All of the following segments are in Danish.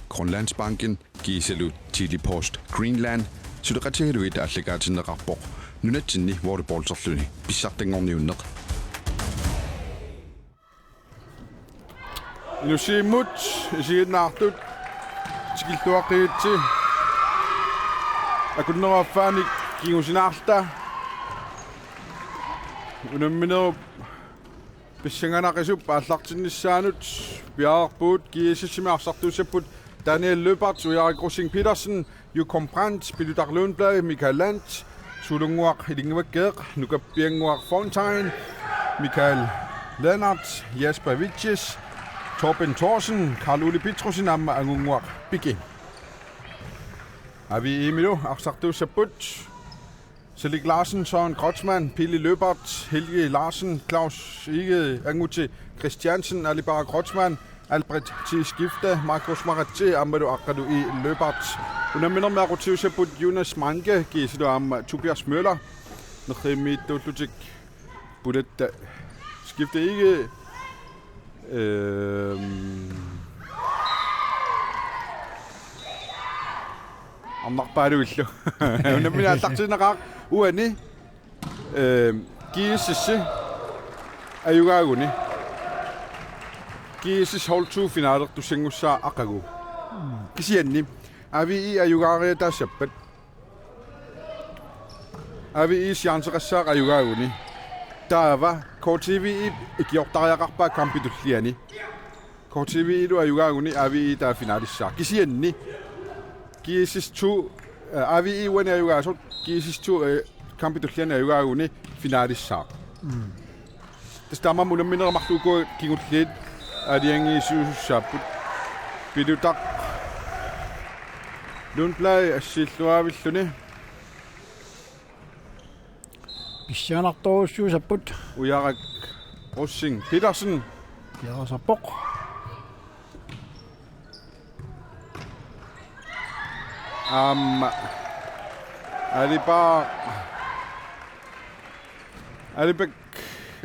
Grønlandsbanken, Giselu Tilipost Greenland, Sudaqatihaluit allagaatineqarpoq, nunatsinni volleyballserluni, pissartangorniunneq. Inusiimut, isiginnaartut, tikilluaqiitsi, akunneraaffaanik kingusinaarta, unamminerup, pissanganaqisup, aallartinnissaanut, piaarpuut, kiisissimiarsartuusapput, Daniel Løbert, Ulrik Rosing Petersen, Jukom Brandt, Pilutar Lundblad, Michael Landt, Sulunguaq Hilingevakkeeq, Nukappianguaq Fontaine, Michael Lennart, Jasper Vitjes, Torben Thorsen, Karl Ulle Petrusen, Amma Angunguaq Piki. Avi Emilio, Arsartuusapput, Selig Larsen, Søren Grotsmann, Pille Løbert, Helge Larsen, Claus Ige, Anguti Christiansen, Alibar Grotsmann, Albrecht T. Skifte, Markus Maratti, Amadou Akadu I. Løbert. Unaminder med rotivsaput Jonas Manke, Giselu am Tobias Møller. Nakhimi Dutlutik Budet Skifte ikke. Amnak bare ullo. Unaminder allaqtinaqaq uani. Gisisse ayugaaguni. Kiisis hold 2 finaler tusingussa aqagu. Kisianni avi ayugaare tasappat. Avi sianseqassaaq ayugaaguni. Taava KTV ikiortariaqarpa kampitulliani. KTV ilu ayugaaguni avi ta finalissa. Kisianni Kiisis 2 avi wani ayugaasut Kiisis 2 kampitulliani ayugaaguni finalissa. Tastamma munamminera martuuko kingulliit Adiangi suusapput Pilutar Lundblad assilluavilluni Pissanartoruussuusapput Ulrik Rosing Petersen Piarasarpoq Alibek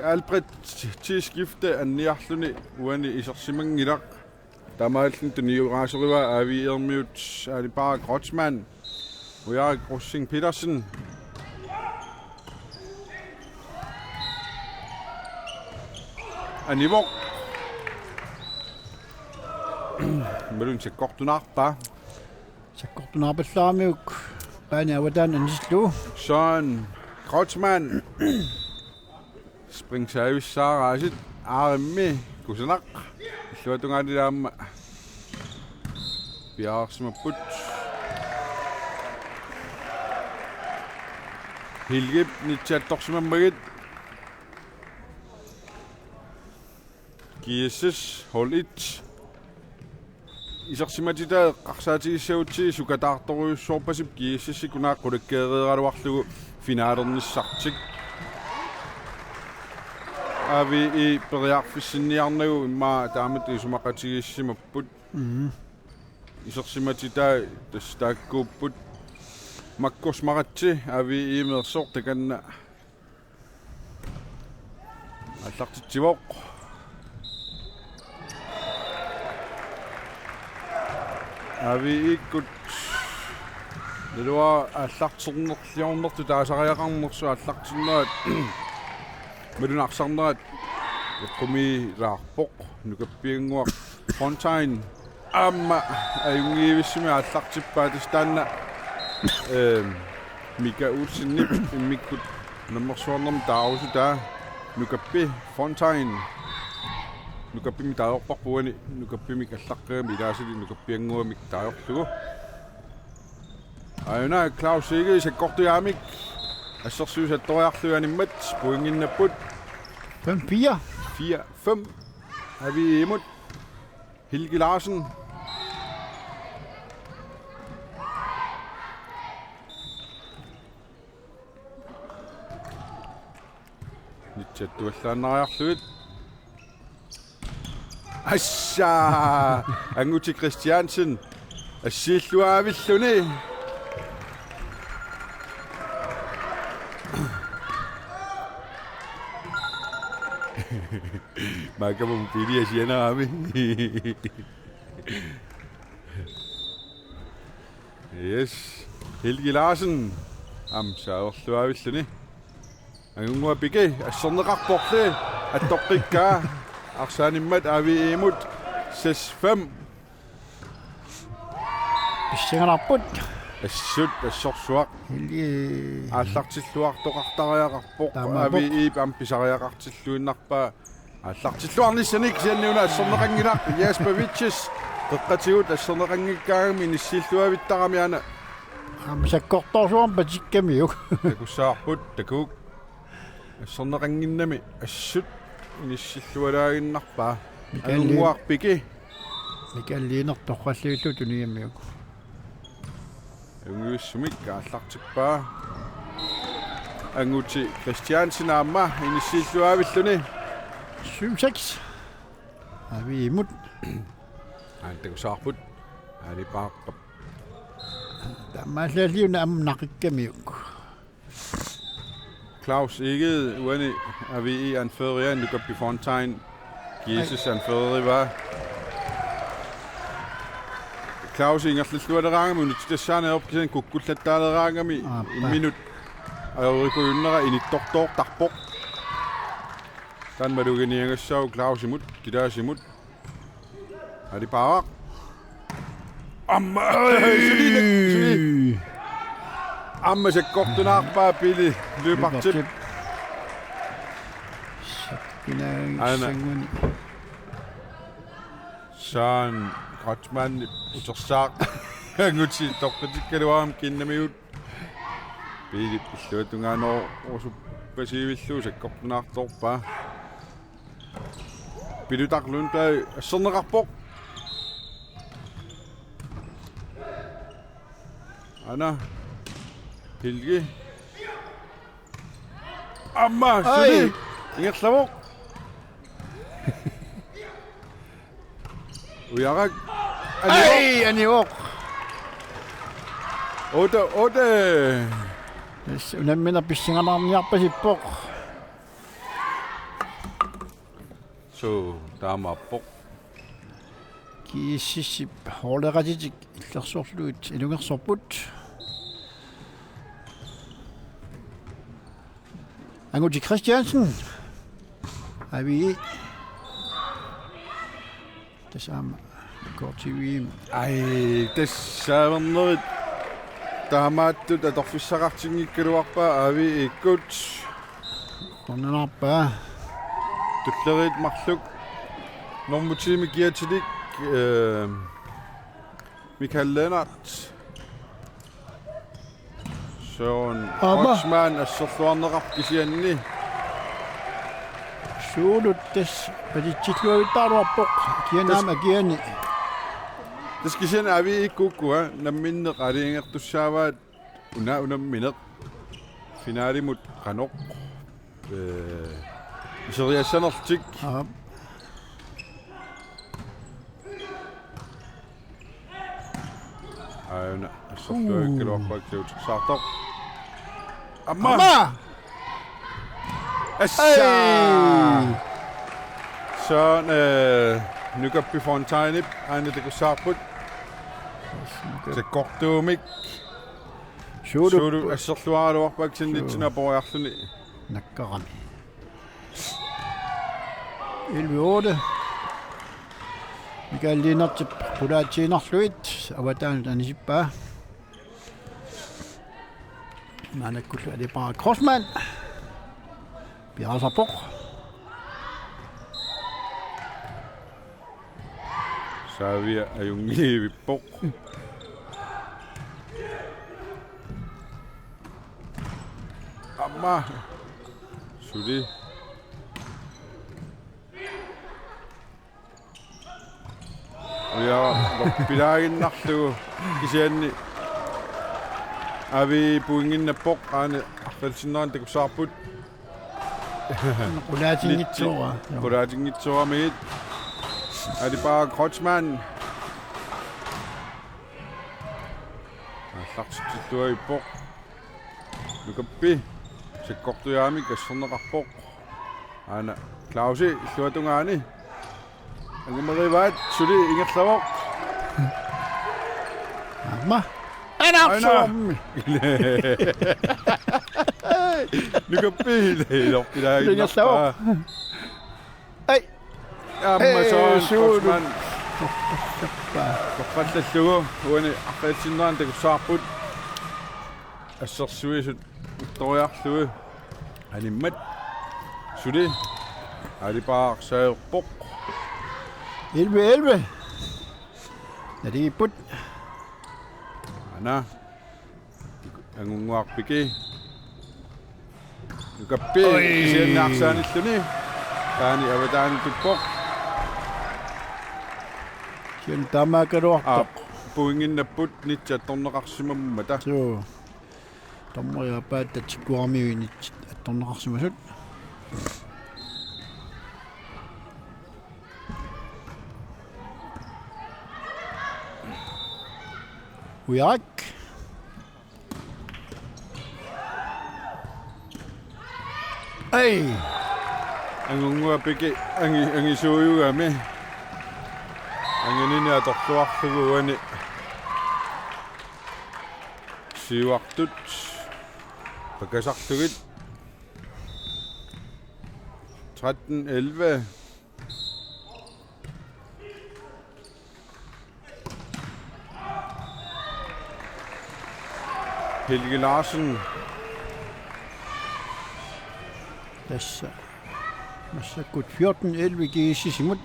Albrecht T. Skifte anniarluni uani isersimangilaq tamaallun tuniuraaseriva avi ermiut Alibar Grotsmann Ulrik Rosing Petersen Anivor melun sekkortunarpa sakkortunarpallaamiuk paani avataan anislu Søren Grotsmann Spring service saaraasit aarimmi kusanaq illuatungaalilaamma piaarsimapput hilgip nitsattorsimammagit kiissis hol 1 isarsimatita qarsaatigissautsi sukataartoruussoorpasip kiississi kunaaqqulikkeereeraluarlugu finaalernissartik Avi I periarfissinniarnagu imma taamat isumaqatigissimapput isersimatita tastaakkuupput makkosmaratsi avi I meersortakanna аллартитсивоқ ави иккут нэлуа аллартсернерлиорнерту таасариақарнерсу аллартиннаат мэрунарсарнерат эққумилаарпоқ нукаппиангуақ Fontaine амма аюнгиивиссими аллартиппаатис таанна Mika Ulsinni immikut nummersuarnerm taarussu taa nukappi Fontaine nukappimi taajorparpuani nukappimi kallaqqeemi ilaasili nukappianguamik taajorlugu ayuna Claus Ige sakkortujaamik assersuusattoriarluanimmat poinginnapput 5-4 4-5 avi imut Helge Larsen Nitsattuallaannariarluit Assa Anguti Christiansen assilluaavilluni Makamo pili asianaami Yes. Helge Larsen. Saorluavilluni. Angungua pike assorneqarporli attoqqikkaa arsaanimmat aviimut 6-5 Pissingararput. assut assorsuaq Helge. ааллартиллуартоқартариақарпоқ Таамаапоқ. авиип амписариақартиллуиннарпаа ааллартиллуарнissaник сианниуна ассорнеқангилақ Яспавичис қеққатигут ассорнеқангиккаагами ниссииллуавиттарамиана Амсаккорторсуам патиккамиук. такуссаарпут такук ассорнеқангиннами ассут ниссиллуалаагиннарпаа алунгуарпики Микаллиинер торраллиуллу туниамиук. юнгиуссумик ааллартиппаа ангути Christiansen аама ниссииллуавиллуни 7-6. Авиимут. такуссаарпут алипааққап Таммааллиуна амнақиккамиук. Claus Egede, uani AVE anfører Luca Bifontaine, Jesus anfører var. Claus ingertlilluat rangami, det sanne op kisen kukkullattaa rangami en minut. Og jeg rykker i et doktor dagpok. Den var du genianger så Claus imod, de der imod. Er det bare? Amma, Amma så godt den er bare billig løber til. Pinangsangun. Sådan Grotsman utorsaq. Ngutsi tokkatikkalaam kinnamiut. Billig beslutungan og så pasivillu så godt den er torpa. Billig daglundblag sådan rapport. Anna Helge Amma Suli Ingat slavok Uyarak Ej, aniok. 8 Unamina pissinganarniarpasippoq. Så daamappoq Kiississip hoorleqatitik illersorluut ilungersorput. Anguti Christiansen. Avi. Det samme går til VM. Ej det savner daamaattu tatorfissaqartingikkaluarpa avi ikkut Qonnanarpa. tullerit marluk normutiimi kiatilik Michael Lennart Søren Grotsman assorluarneqarp kisianni Suuluttas patitsilluavitaaruarpoq kianaama kiani. det skal sige at vi ikke kunne namminde rettinger unammindeq finale mod Ranok så jeg sandertik Aha. ayna assorluarneqarpa kiutsartoq amma assa så Luca Bifontaine aina takusaarput se kortuumik suulu assorluaraluarpak sinnitsina poriarluni Nakkarami. 11-8. Michael Lennart pulaatiinarluit avataan anisippa. Manakkullu ali bara Grotsman. Biarasarpoq. Savia ajungiivippoq amma suli ja loppilaginnarlugu kisianni avi puinginnappoq aana arfalsinneraan takussaarput Pulaatiingitsuura. pulaatingitsuarmigit ali bare Grotsman аллартиллуиппоқ лукаппи саккортуяами кассернеқарпоқ аана Clausi иллуатунгаани агумериваат сули ингерлавоқ Amma. Einarsom! Nykabil oppi Linja stop. Ei! Amazon suudu. Kotsman. Qaqqallallugu uani aqaatsinneraan takussaarput assersuisut uttoriarlugu animmat suli alipaarsaerpoq 11. Er det i bund? ana angunguarpiki nukappi isiannaarsaanilluni taani avataani tuppoq Sian tamakaruartoq. puinginnapput nitsattorneqarsimammata Så. Tommer jeg bare, at tikuarmiuinit attorneqarsimasut. Ujarak. Ei! angunguapiki angisuuyugami anginini atorluarlugu uani siuartut pakasartugit 13-11 Helge Larsen Tässä. Tässä kun 14-11 kiisi simut.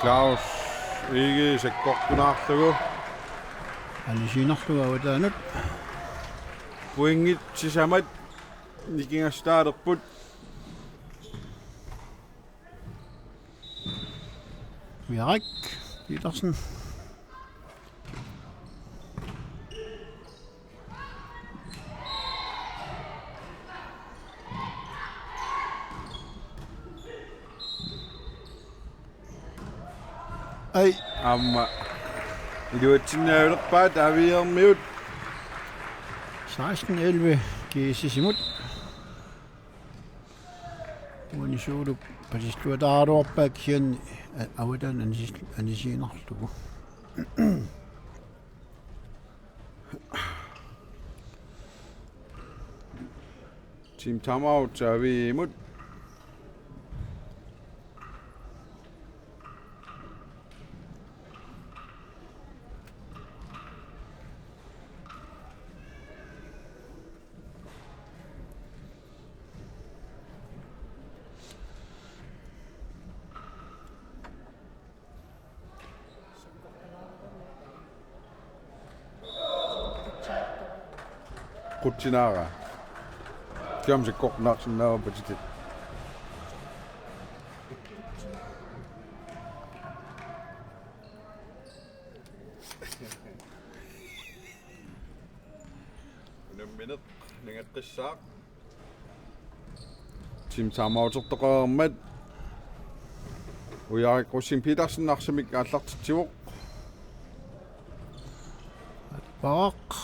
Claus ikke sekkortunaarlugu Ani siinarluga avataanut. puingit sisamat nikingastaarerput Ujarak. Petersen. Ei! amma iluatsinnaavlerpaat aviermiut 16-11 kiisi simut. Uani suulu pasistua taaruarpaak sian avataan ani siinarlugu. Team Timeout aviimut Qutsinaaqa kiam sekkornaarsinnaavapatit Minut ningaqqissaaq Team Timeout-ertoqaarmat ujaariqqussin Petersen-arsimik aallartitsivuq Bak.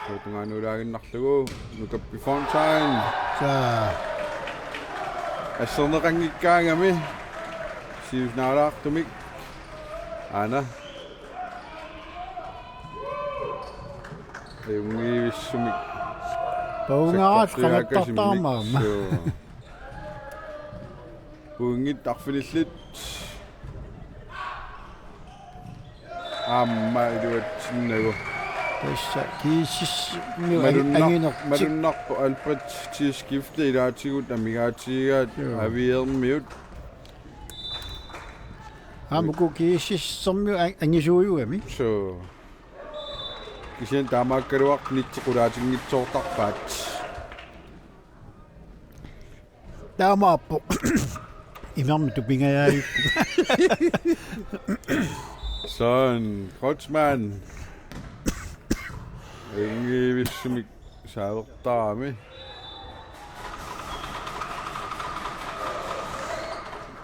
Tutungaanulaaginnarlugu nukappi Fontaine Så. Asserneqanngikkaangami siusnaalaartumik ana Eungivissumik Bungarat qamattartaarmaam. Puingit arfinillit amma iluatsinnagu Tässä kiisis nu Madunnar anginertik. Madunnar Albert til skifte ilaatigut amigaatigaat aviermiut Amuku kiisis sommu angisuuyuami. so kisian tamakkaruaq nitsequlaatingitsoortarpaat Taamaappo. Imermi tupingajaayuk. Sådan Kreutzmann Eungivissumik saavertaami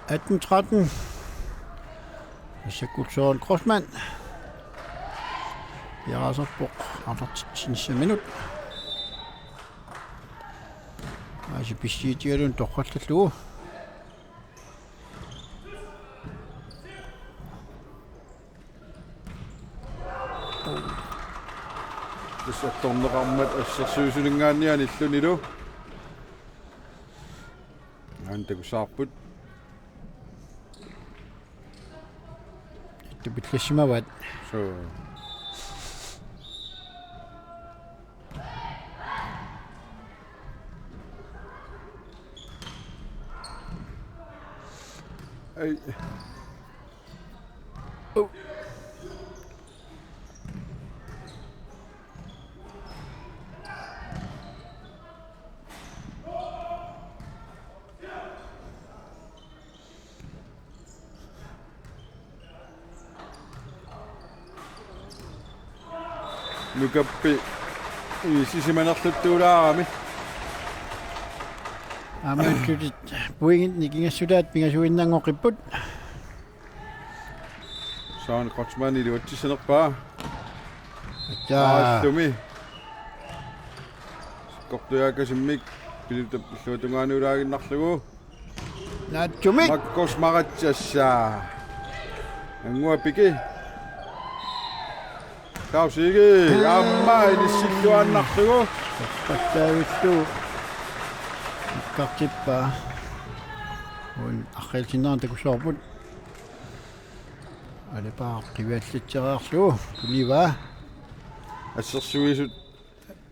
18-13. Sekutsoon Crossman. Jarasoppo. Artartitsinsa minut. Asi pissiitialun torqallallugu. атторнеқармат ассерсуусулингаанниан иллунилу антакусаарпут тупитлассимават so ай Nukappi sisimanarluttuulaarami амаатсутит пуингит никингассулаат пингасуиннангоқиппут Søren Krotsmann илуатсисанерпаа таа ааллуми коктуяакасиммик пилутаппиллуатунгаанулаагиннарлугу наатсумик маккос маратсассаа ангуаппики таусиги амма иниссиллуааннарлугу паттаавиллу картиппа он ахелсиннаан такусоорпут алепаа қивааллитсераарлугу кунива ассерсуисут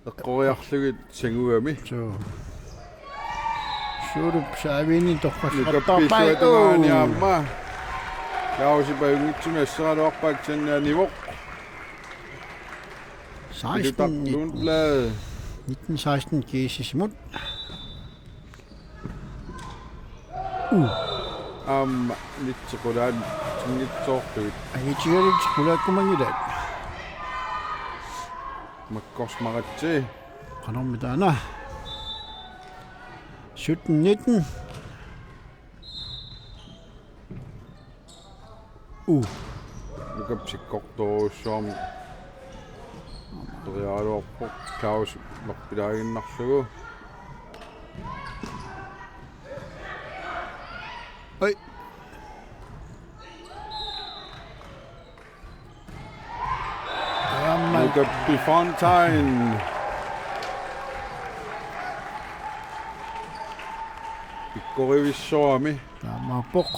эққориарлугит сангуами so шуруп саавини нукаппиллуатунгааани торпассартарпаа амма яусипаюнгитсуми ассералуарпаак саннаанивоқ 16 лундлаа 1916 кисисмут амма нитсеқулаан тингитсоортугит агитигалит кулааккумангилаат маккорсмаратси qanarmitaana 17 нукапсиккорторуссуарми ториаалуарпо каус марпилаагиннарлугу ой амма нукаппи фонтайн пиккоривиссуарми таамаапоқ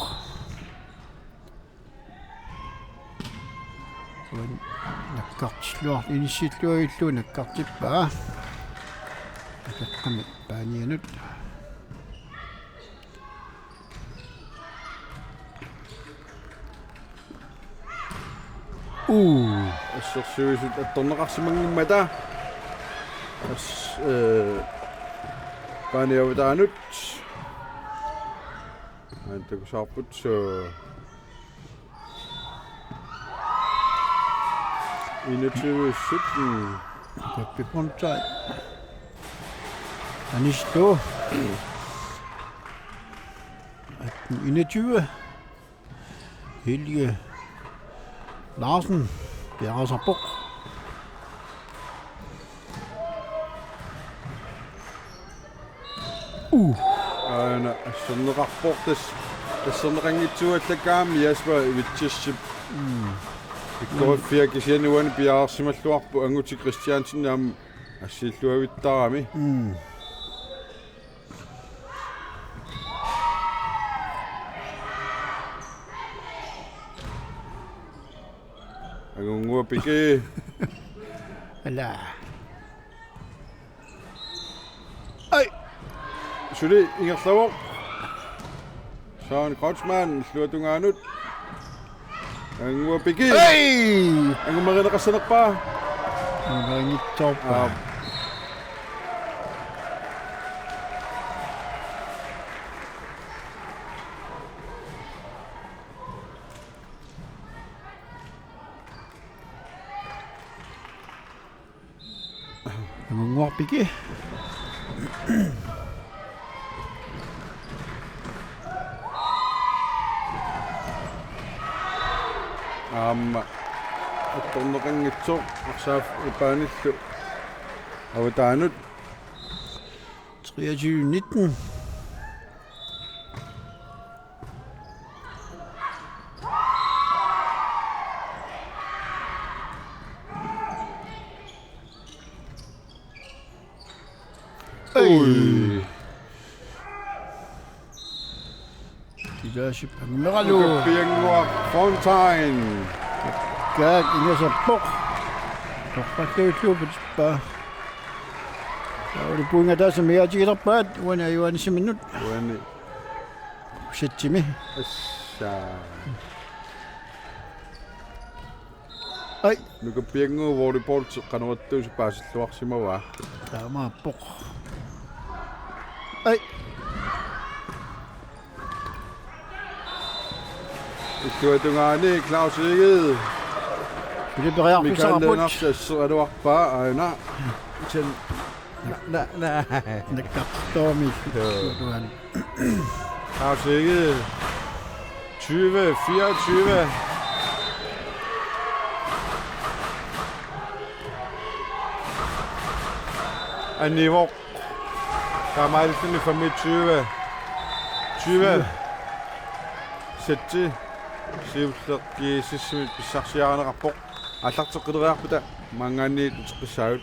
он наккартиллуар иниссиллуагиллуу наккартиппаа акаққами паанианут ассерсуисут атторнеқарсимангиммата ас паниавтаанут антакусаарпут со инэтивэссут каппипонтай анистоо 21 Helge Larsen Bjerresabuk аана ассернеқарпортас тассернеқангитсуаллакаами ясва ивитсиссип иккориффиа кисиануани пиаарсималлуарпу ангути Кристиансен аама ассииллуавиттарами агунгуапике ала ай сули ингерлавоо Søren Krotsmann иллуатунгаанут ангуапике эй ангумаринеқассанерпаа ангиттоорпаа ангуарпике аама атторнеқангитсоо арсаав ипааниллу аватаанут 23-19 ам Leadership angmeralu. Piangua Fontaine. Gag ingasapok. Pakpakluupit pa. Oli puinga tässä meidän jiirapat. Wana yuan se minut. Uani. Sitsimi. Assa. Ai. Nuka piangua volleyball qanuattuus paasilluarsimava. Tama pok. Ai. Ikkuatungaani Claus Egede. Det börjar på Michael samma Lennart Eduarpa aina. Sen nej. Det kapstår mig. Claus Egede. 2024. Niveau. Kamalten for mit 20. 20. Sætti. Sivtaki sissimit pissarsiaanaqarpoq. Аллартеққилериарпута мангаанни тутеққиссаагут.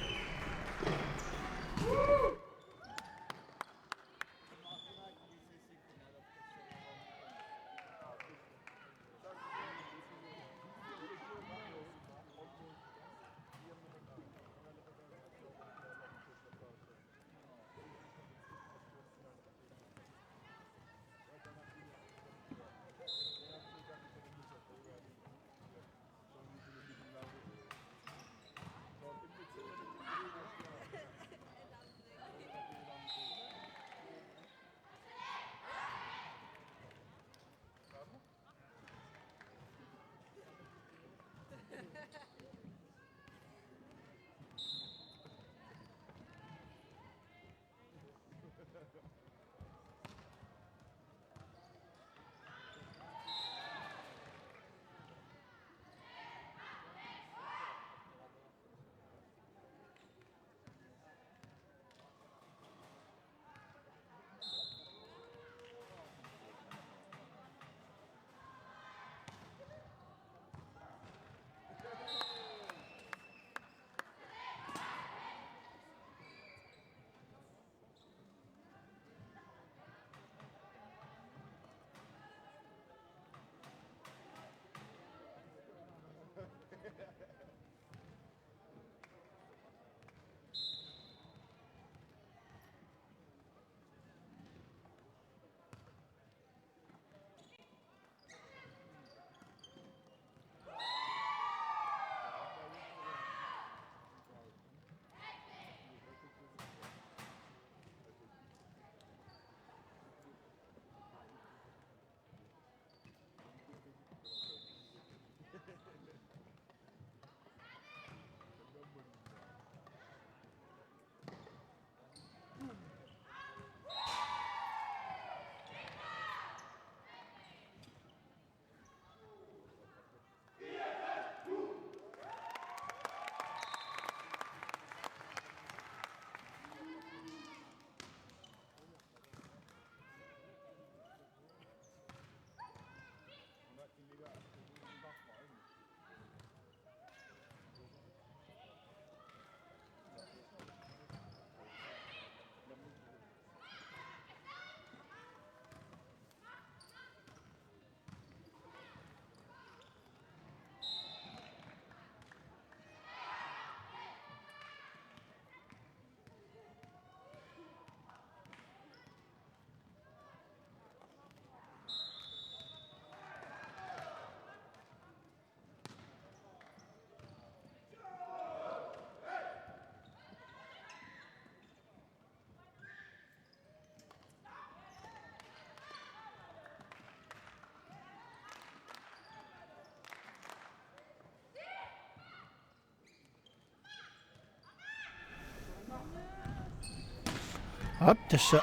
Op tässä.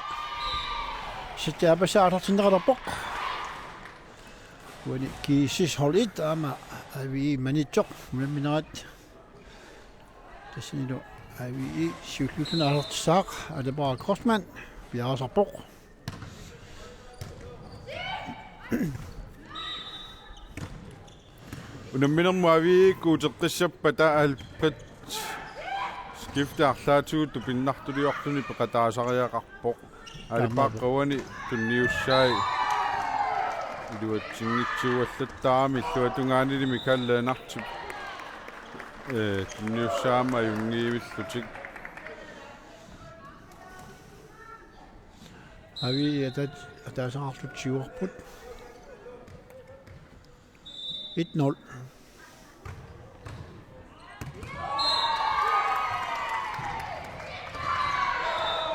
Sitten jääpä saada sinne rapok. Kun kiisis holit ama avi manitsok minat. Tässä niitä avi syklusen alert sak ada bara crossman. Biar rapok. Unamminermuavi kuuteqqissappata alpat skiftaarlaatuut tupinnartuliorluni peqataasariaqarpoq alipaqqawani tunniussai илуатсингитсуаллаттарами иллуатунгаанили микаллаанартуп тунниуссаама юнгиивиллутик Avi атаасаартут сиуарпут 1-0.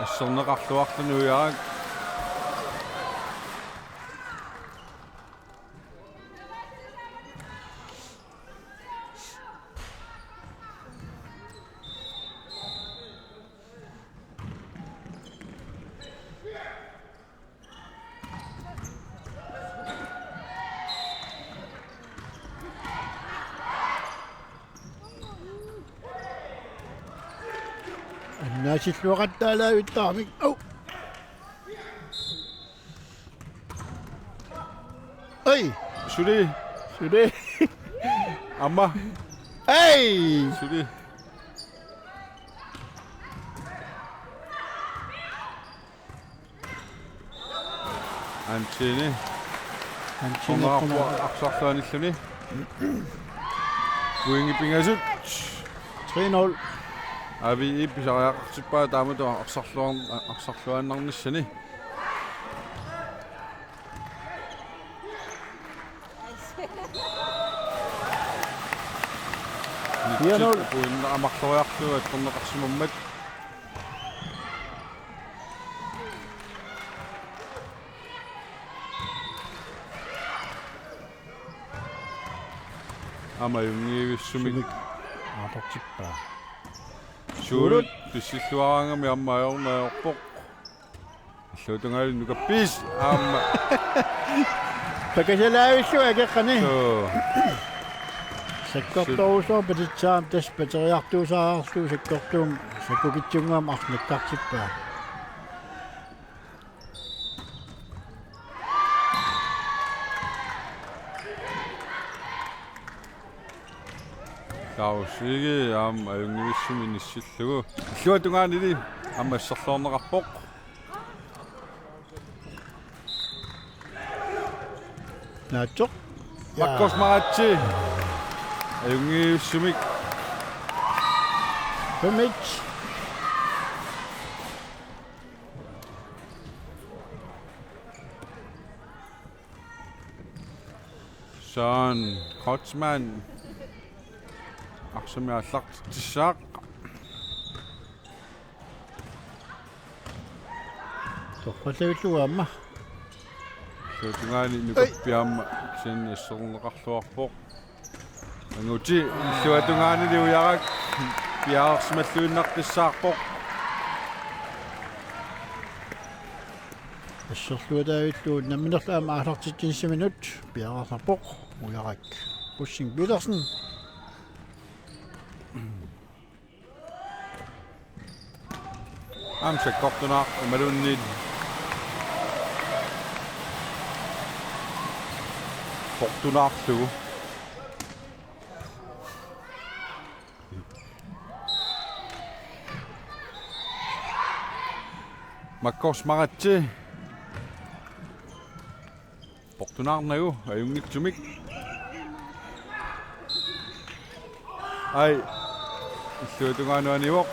ассорнеқарлуарлунуяак Annaasилluaqattaalaavittarmik au. Ai, сули sude. амма Ai! сули антини Antinaquma арсарлуаниллуни уингипингасут 3-0. ави ипписариақартиппаа таамату арсарлуаннарниссани Hienol. Puinnaamaqloriarluga torneqarsimammat амаюнгиивиссумик Aatortippaa. суурут писсиллуараангами аммаёрнаёрпоқ иллутунгаали нукаппис аама Pakasalaavillua akeqqani. соо Sakkortoruusor patitsaam tas pateriartuusaarlu sakkortuum sakukitsungaam arnakkartippaa. таусиги аама аюнгиивиссуми ниссиллугу иллуатунгаанили аммассерлуорнеқарпоқ Naatsoq. маккосмаратси аюнгиивиссумик Pemich. Søren Kotsman арсамиалларт тиссаақ Torpallavillua сутунгаани нукаппиаама син иссорнеқарлуарпоқ ангути иллуатунгаани лиуярак пиаарсмаллуиннартиссаарпоқ Asserluadaavilluu namminerlaama aalартитсинсиминут piararlarpoq ujarak Bussing Petersen. амсаккортунаа умалуунниит портунаарлугу маккорсмаратси портунаарнагу аюнгитсумик ай иллуутунгааnuanivoq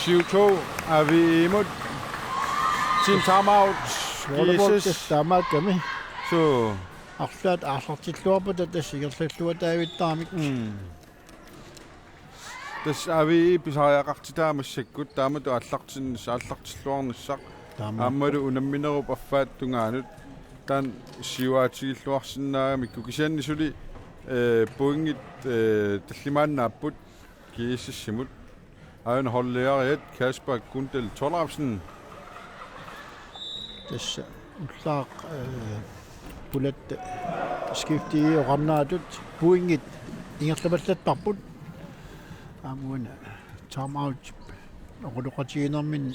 Shuko avimut team timeout Volleyball Jesus taamaakami so arlaat aarlartilluarput tassigerlalluataavittarmik das avi pisariaqartitaamassakut taamatu allartin saallartilluarnissaq ammadu unamminerup affaat tungaanut tan siuaatigilluarsinnaagami kukisiannisuli poingit tallimaannaaput kiisissimut Ejern holdlæreriet Kasper Gundel Tollefsen. Tässä ullaaq pulat skifti oqarnaatut puingit ingerlaballattarput aamuuna timeout oquluqatiginermin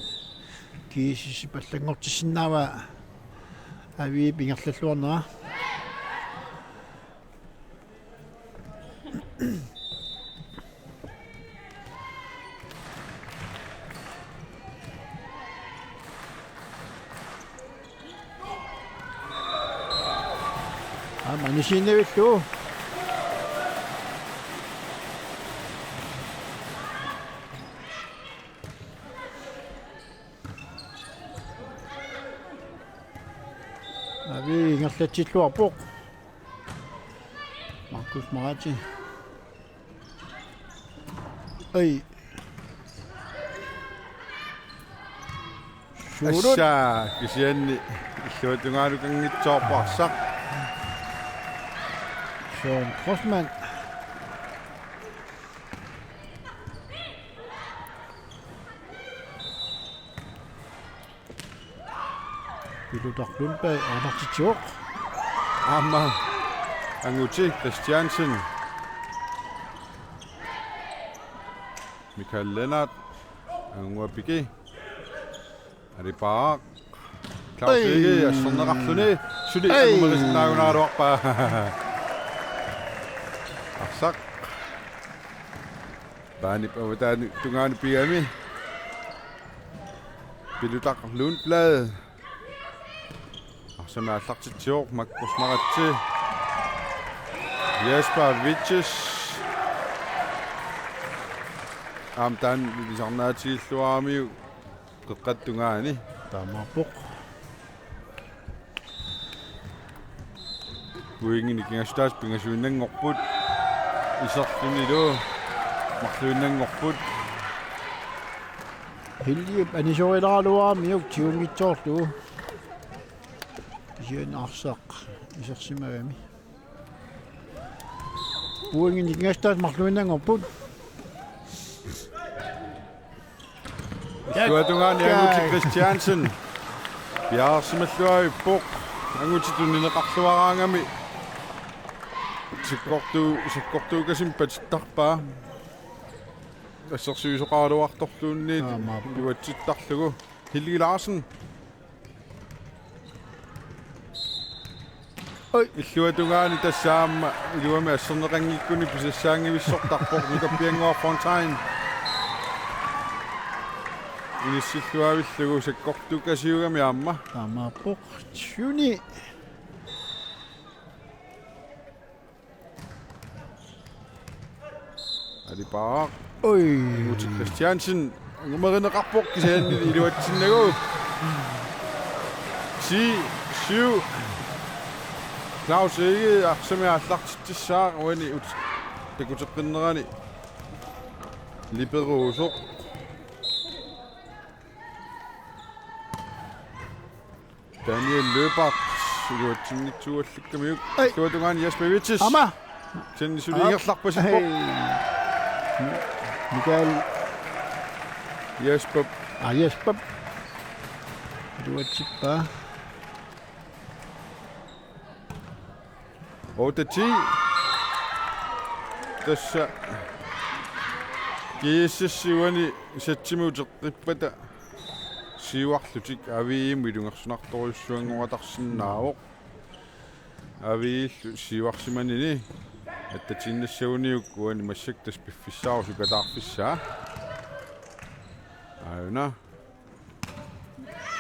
kiisissi pallangortissinnaava avi pingerlalluarnera 많이 신내вет도. 아비 인가스치로 와복. 마쿠스 마치. 어이. 슈롯. Asha, kisian illuatungaanu kangitsoorparsaq. 션 코스만. 비로닥 룸베 아닥치죠. Amma anguti Christiansen. Michael Lennart anguapiki. Ali Park. Klaus Ikke assorneraqluni suli angumarisnaagunaaruarpa. Arsak. Bani pavataani tungaani piami. Bilutak Lundblad. Som er Arlartitsjorg, Markus Maratsi. Jesper Vitches. Amtan Lisarnaatiilluaramiu qeqqattungaani. 다마복. Uingini kingastaas pingasuinnangorput. Isarlunilu marluinnangorput. 힐리 아니쇼에라로와 미역 지웅기쪽도. 이제 악삭 이삭심하미. 우잉이 닝스타 막루는 거 풋. Tuatungaani anguti Christiansen. Piarsimallua ippoq. Anguti tunnineqarluaraangami. Sikkortuukasim patittarpaa. Assersuisoqaaluartorluunniit iuatsittarlugu. Helge Larsen. Illuatungaani tassaamma iluami asserneqangikkuni pisassaangivissortarpoq mikappiangoa Fontaine. Inissilluavillugu sakkortukasiugami aamma. 다마복 슈니. Ali Park. 어이. Uti Christiansen angumarineqarpoq kisaanni iluatsinnagu. 7 Klaus Ikke arsami allartittissaaq uani ut takuteqqinnerani liperuusoq. Daniel Løbert iluatsinngitsuallikkamiuk tuatungaani Jesper Vitches. 아마. Sen suliingerlarpasippoq. 미카엘 Jesper 아예스법. 루어치빠. 8-10. Tässä kiississivani sattimuuteqqippata siuarlutik aviim ilungersunartorissuangoratarsinnaawoq aviillu siuarsimanini attatiinnassaguniuk uani massak tas piffissaaru sukataarfissaa auna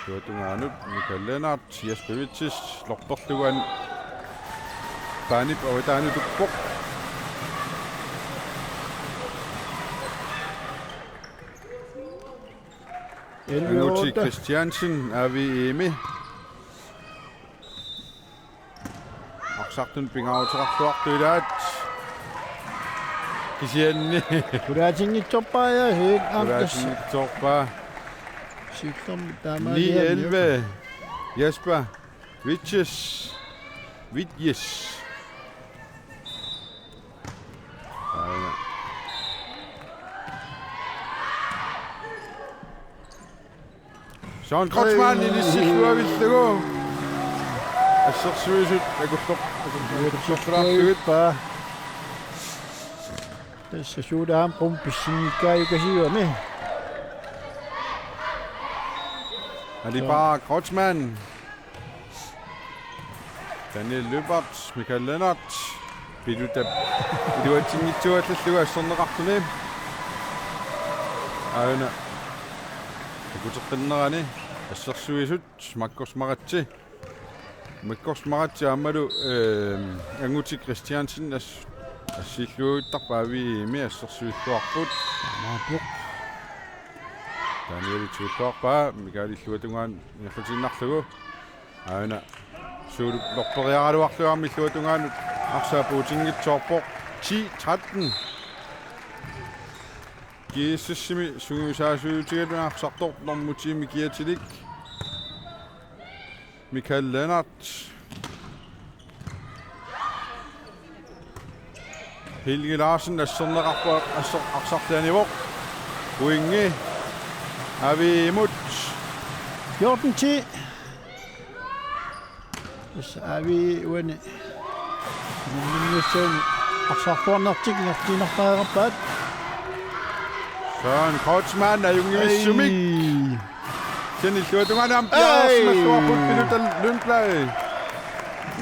tuatungaanut Michael Lennart Jesper Vitches lortorluguan Panip awataanu tukpoq. Anguti Christiansen avi Arsartun pingauterarluartuilaat. Kisianni. 브라징이 좁아야 해. Torpa. 식성 다마. 9-11. Jesper Vitches. Sean Kotsman inissilluavillugu. Assersuisut agullersuqraarlugut 빠. tässä suudaan pompissinikkaa ykäsiöme. Ali Park Kotsman. Daniel Løbert, Michael Lennart. Iluatingitsuallallugu asserneqartuni. Auna takuteqqinnerani assersuisut Markus Maratsi. Makkosmarat jaamalu anguti Christiansen assilluuttarpaavi miassersuittuarput Amaapuk. Daniel tuuttuarpaa mikaalilluatungaan niqutinnarlugu aana suulu lorperiaraluarluarmi illuatungaanut arsaappuutiнгitsoorpoq 10-13 kiississimi sungusaasuutigalunarsartor normutiimi kiatilik Michael Lennart Helge Larsen assernerarpa arsartaanivoq uingi avi imut 14-10. Så er vi uenige. Men aksartuarnertik nertiinartaerappaat. Søren Kreutzmann ajungimissumik Senilluatungaanam piaasmalluarput minutal Lundblad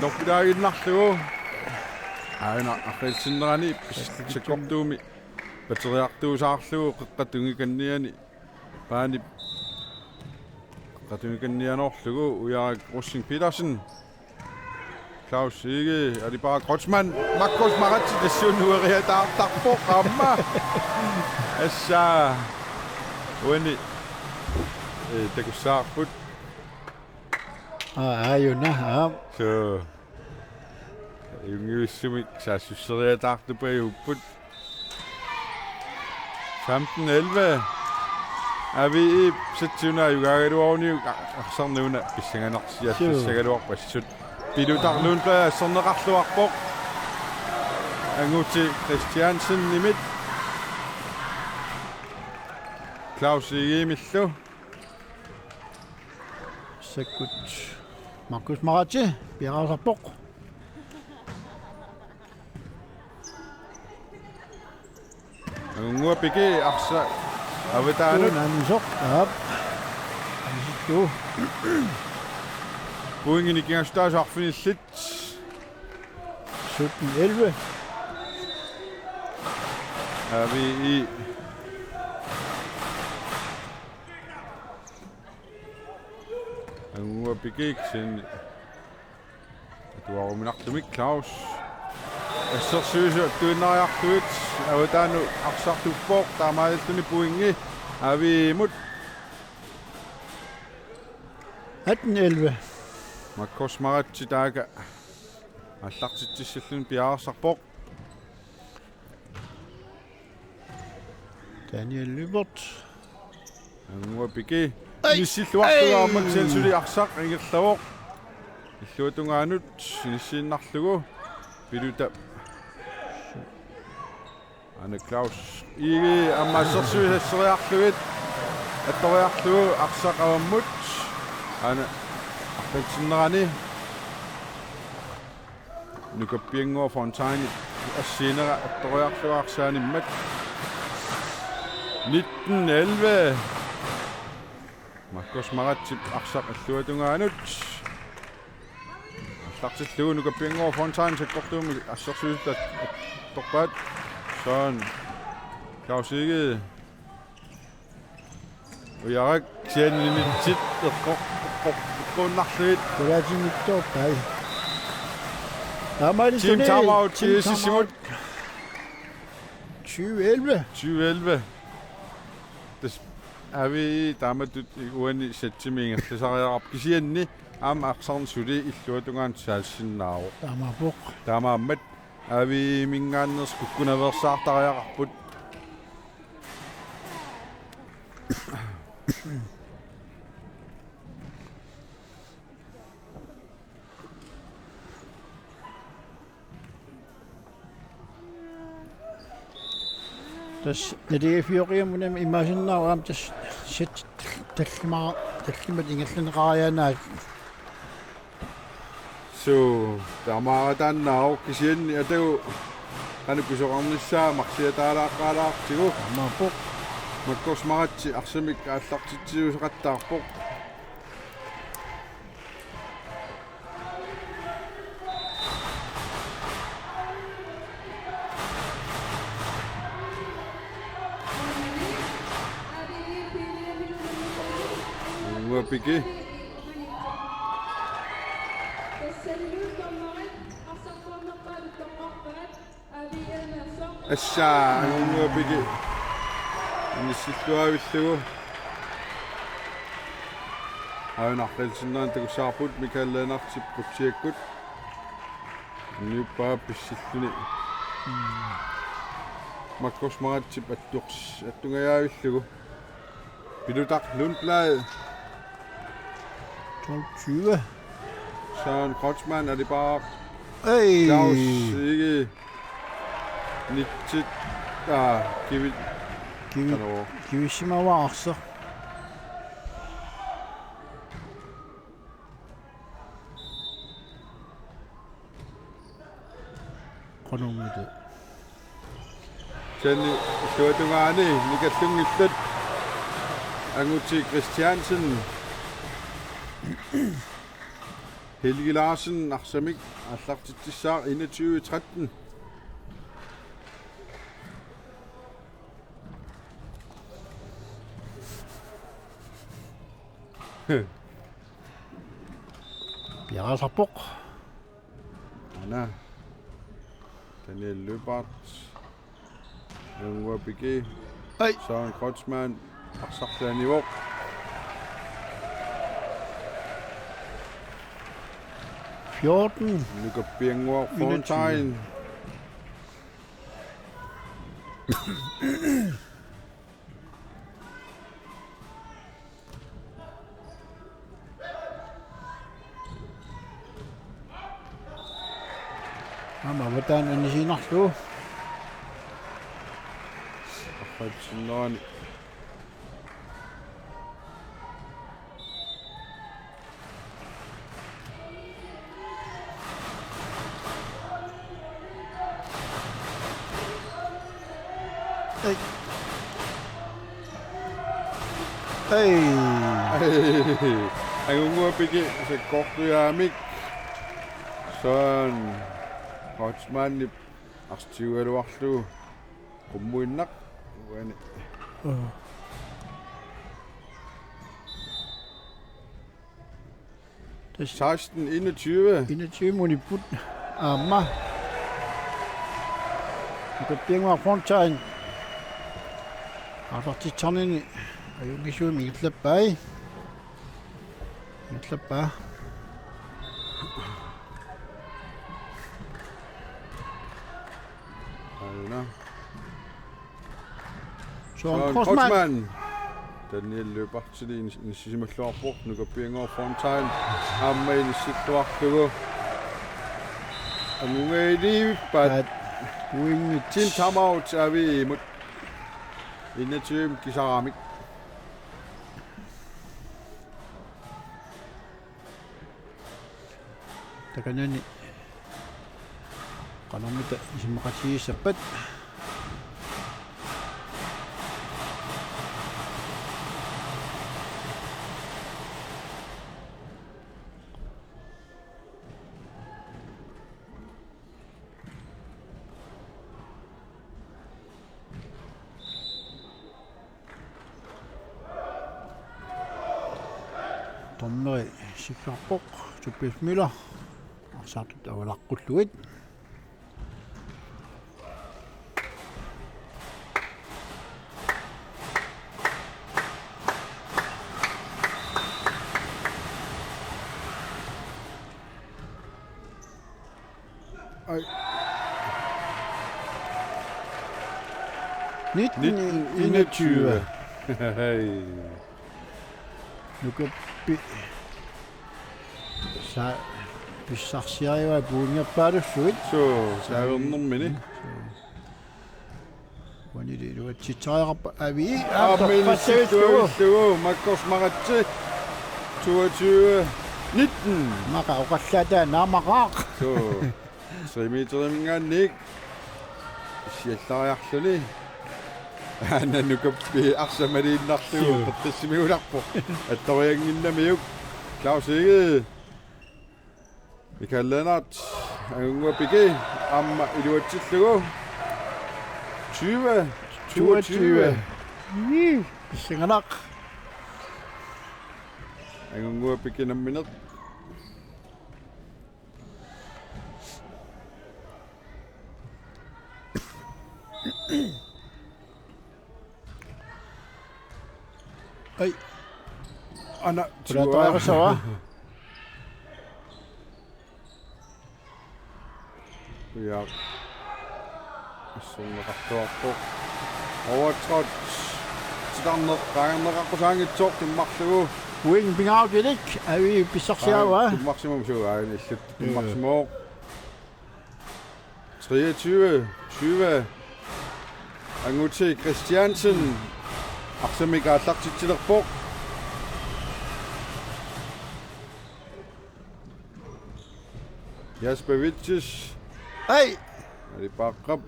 Norpidaaginnarlugu aina aqilsinnerani sakkortuumi bateriartuusaarlugu qeqqatungikanniani paani qeqqatungikannianorlugu ujarak Russing Petersen Claus Ege er det bare Kreutzmann Markus Maratti tassunueria tartarpo qamma assa uani takussaarput Ayuna. så jungiussumik saassusseriataartupa upput 15-11 avi satsuna yugagaluorniu arsarnuuna pissanganarsiassagaluarpassut pilutarluunpla asserneqarluarpoq anguti Christiansen nimit Claus Egemillu Sakkut. Markus Maratti. Piarasarpoq. angua piki arsa avitaanut Anusok. Yap. Anusok. puingini kingastaasarfinillit 17-11. avi i angua piki sen tuaruminartumik Claus assersuusu tuinnariartuit avitaanu arsartuppoq taamaaltuni puingi avi imut 18-11. Markus Maratti taaga аллартитсиллун пиаарсарпоқ Daniel Lybert. ангуа пики нисиллуартугааммак сенсули арсақ ингерлавоқ иллуутунгаанут ниссииннарлугу пилута ана Claus иги аммассерсуисассериарлугит атториарлугу арсақаваммут ана артатсиннерани нукаппиангуа Fontaine ассиинера атториарлуарсааниммат 19-11 Markus Maratti arsaq аллуатунгаанут аллартиллугу нукаппиангуа Fontaine саккортууми ассерсуисла торпаат Søren Claus Ege уярак сианнимитсит эққуннарлуит Kulajinittopai. Amaali Team Timeout Simon 20-11. 2011 des er vi damatut uani settimingerlisariarap kisianni am aqsarn suli illuatungaan saalsinnaaro Amaapuk. taamaammat avi mingaannerс kukkunaversaartariaqarput Tas nadiafioriamunam imaginnaram tas sit tallimat ingerlineraarianaat so taamaataannaaro kisianni atagu qanukusoqarnissaa marsiataalaaqaalaartigu amaapuk. Markus Maratti arsamik aallartitsiuseqattaarpoq Piki Assaa angunguapiki nissилluavillугу аунарлалсиннаан такуссаарпут микааллаанартиппут сиаккут ниппаа писсиллуни маккосмаратсип аттуқс аттунгаяавиллугу пилутақ лундлаад 12:20. Søren Kreutzmann er det bare Hey. Claus ikke Nittit Givi Kiwishima var også. Konomide. Jenny Sjødungani Nikatungillet Anguti Christiansen Helge Larsen Aksamik Aslagtitsar 21-13 Bjerre Sarpok. Anna Daniel Løbart Unge BG Hey. Søren Kreutzmann Aksakla niveau Fjorten. Lukker Bjerngård Fontaine Amma hvordan er det sinner du? Kreutzmann Hey. Hey. Unge BG så godt det er mig Søren Kreutzmann Arstiv er du også Kommunak Det 16-21 21 muniput. Amma. Du kan var Fontaine. Har du til tanden? Er jo ikke så mye slipp bag. Slipp bag. Søren Kreutzmann Daniel Løbart til det Nissima Klarbruch Lukker Bjerngård Fontaine Amma i Nissittuarlugu Unge but Wing Team timeout er vi imod 21 Gisaramik Der kan jeg ikke. Kalau kita semua kasih sepet. Tommy Sikapok, Tobias Müller. Satu tahu laku duit. Ej. 19-21. Hey. Nu kan bisa siya punya pada suit. Så er det nogle minde. Wanneer die doet citara abi. Men Nissittuarlugu Makkos Maratsi 22-19 Maka ukasada na maka. Så 3 meter minganik Siallariarluni Anna nukappi arsamaliinnarlugu pertissimiularpo attorianginnamiuk Claus Ikke Michael Lennart Unge BG Amma iluatsillugu 20-22 Singanak. Unge BG naminat Oj, Anna, for der drejer sig over. Ja. Sådan ret på. Overtrådt. Standard rækker på sange tog til maksimum. Wing bingaw gidik, vi bisaksia Maksimum så er det lidt maksimum. 23, 20. Anguti Christiansen. Aksemik har lagt til der på. Jasper Vitjes. Ej, Er det bare krab?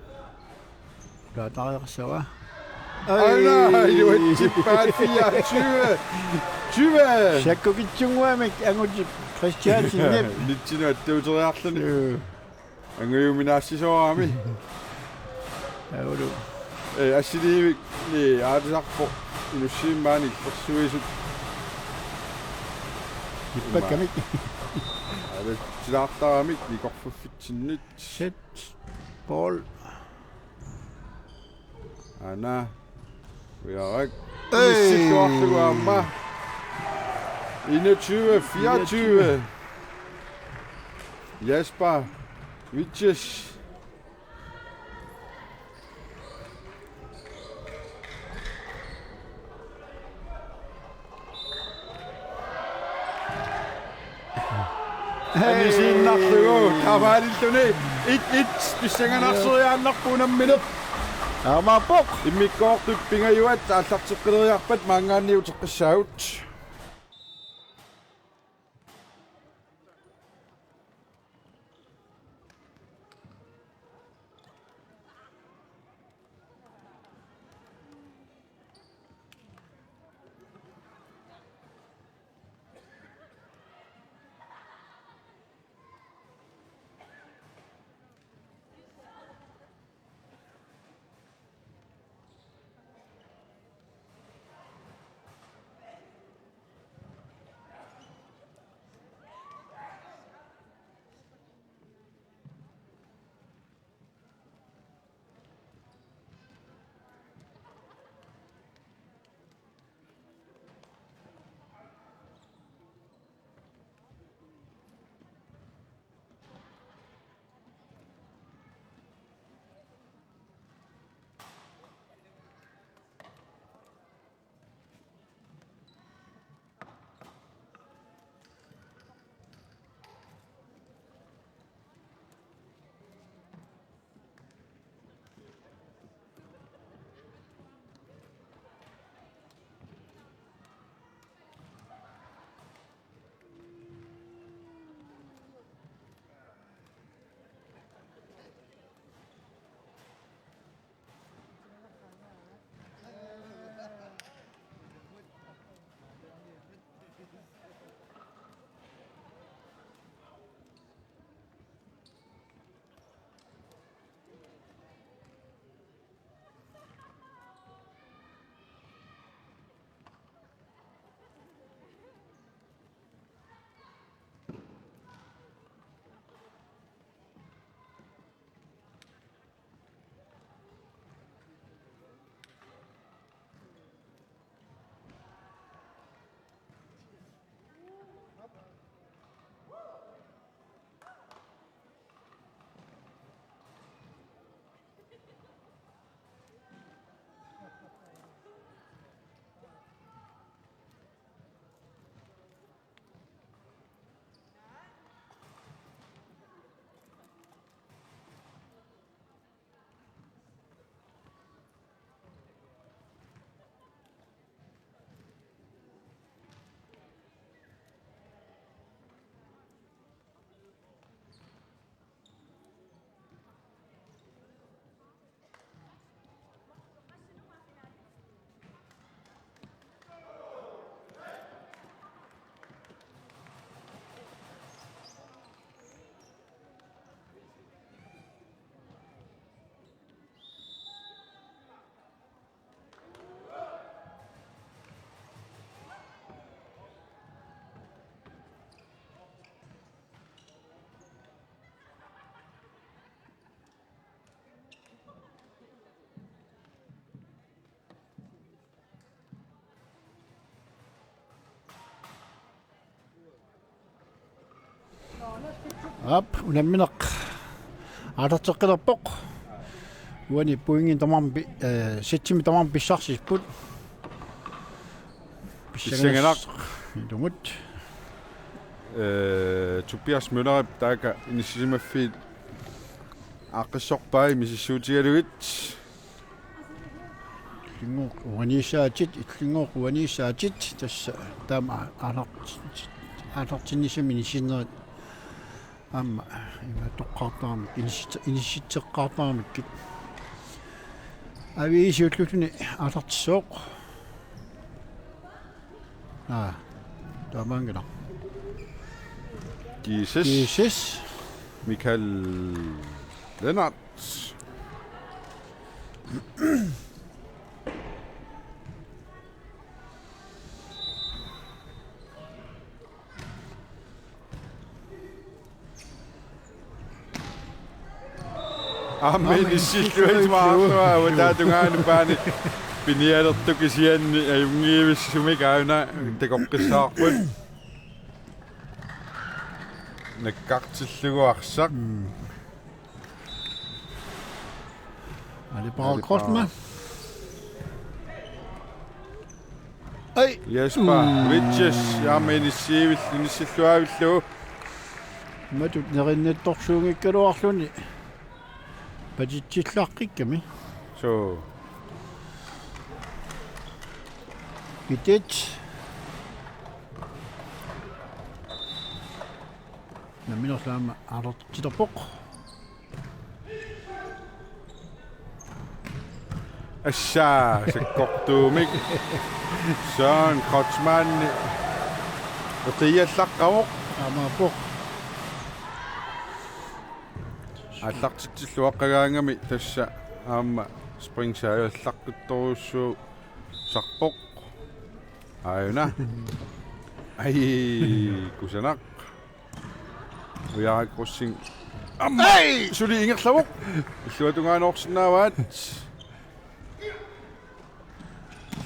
der drejer sig over. Ej nej, det var ikke bare 24. 20. Sjekko gitjungwa med anguti Christiansen nep. Lidt at det er jo sådan. Angu minasi så ami. Ja, du. Asidi ni ada sak på. Nu siger man ikke for så Hippa kamik. er det slag der ami. Vi går for fitnet. Sæt bold. Anna. Vi har ikke. Musik går til gå amma. 21, 24. Jasper Vitjes. Han is in nachtlugo. Kaval tuni. It bisenga nakso ya nakuna minut. Ama bok. Imikor tu pinga yuat atlaqtiqqilerjarpat maangaanniutiqqissaut. Up, unammineq. Atarteqqilерпоq. Uani puingin tamam sitsimi tamam pissarsisput. Pissanganak. Tungut. Tobias Møllerip, der er initiativmafil. Aqissorpai misissuutigalugit. Lingo uanisaachit, lingo uanisaachit tassa tama alartinnisami nisinnerit. Amma ima toqqaartaarmik inissitteqqaartaarmikkit. Avi isiullutuni alartissooq. Tamangala. Jesus. Michael Lennart. Amen issilluit maartua utatungaanu paani pinialertukisianni ajungiivissumikauna takoqqissaarput nakkartilluguarsaq Ali bare Grossmann. Ei. Jesper Vitjes amen inissilluavillu Matut nerinnertorsuungikkaluarluni. Pajitsillarqikkami. so Pitet. Naminerlaama alartitterpoq. Assa sakkortuumik Søren Krotsmann utiallaqqamoq Amapoq. аллартитсиллуаққагаангами тасса аама спрингсааллаққутторуссуу сарпоқ аюна ай кусанақ уяакруссин аммай сули ингерлавоқ иллуатунгаанорсинааваат